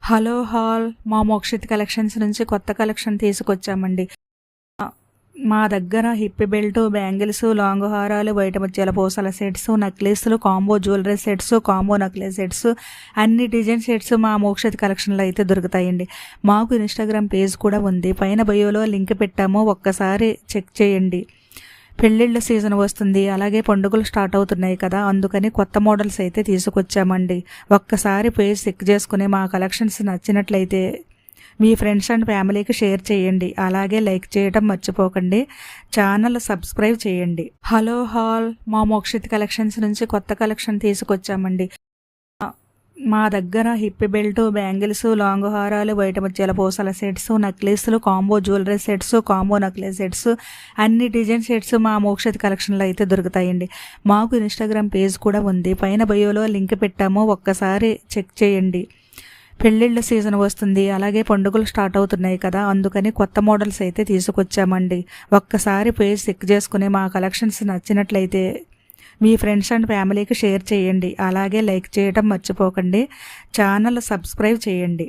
Hello hall మా Mokshith collections నుంచి కొత్త కలెక్షన్ తీసుకొచ్చామండి. మా దగ్గర హిప్ బెల్ట్, బ్యాంగిల్స్, లాంగ్ హారాలు, బయట ముత్యాల పూసల సెట్స్, నెక్లెస్లు, combo jewellery sets, combo necklace sets, అన్ని డిజైన్ సెట్స్ మా మోక్షిత్ కలెక్షన్లో అయితే దొరుకుతాయండి. మాకు ఇన్స్టాగ్రామ్ పేజ్ కూడా ఉంది, పైన బయోలో లింక్ పెట్టాము, ఒక్కసారి చెక్ చేయండి. పెళ్ళిళ్ళ సీజన్ వస్తుంది, అలాగే పండుగలు స్టార్ట్ అవుతున్నాయి కదా, అందుకని కొత్త మోడల్స్ అయితే తీసుకొచ్చామండి. ఒక్కసారి పేజ్ చెక్ చేసుకుని మా కలెక్షన్స్ నచ్చినట్లయితే మీ ఫ్రెండ్స్ అండ్ ఫ్యామిలీకి షేర్ చేయండి, అలాగే లైక్ చేయడం మర్చిపోకండి. ఛానల్ సబ్స్క్రైబ్ చేయండి. హలో హాల్ మా మోక్షిత్ కలెక్షన్స్ నుంచి కొత్త కలెక్షన్ తీసుకొచ్చామండి. మా దగ్గర హిప్ బెల్ట్, బ్యాంగిల్స్, లాంగ్ హారాలు, బయట ముత్యాల పూసల సెట్స్, నెక్లెస్లు, combo jewellery sets, combo necklace sets, అన్ని డిజైన్ సెట్స్ మా మోక్షిత్ కలెక్షన్లో అయితే దొరుకుతాయండి. మాకు ఇన్స్టాగ్రామ్ పేజ్ కూడా ఉంది, పైన బయోలో లింక్ పెట్టాము, ఒక్కసారి చెక్ చేయండి. పెళ్ళిళ్ళ సీజన్ వస్తుంది, అలాగే పండుగలు స్టార్ట్ అవుతున్నాయి కదా, అందుకని కొత్త మోడల్స్ అయితే తీసుకొచ్చామండి. ఒక్కసారి పేజ్ చెక్ చేసుకుని మా కలెక్షన్స్ నచ్చినట్లయితే మీ ఫ్రెండ్స్ అండ్ ఫ్యామిలీకి షేర్ చేయండి, అలాగే లైక్ చేయడం మర్చిపోకండి. ఛానల్ సబ్స్క్రైబ్ చేయండి.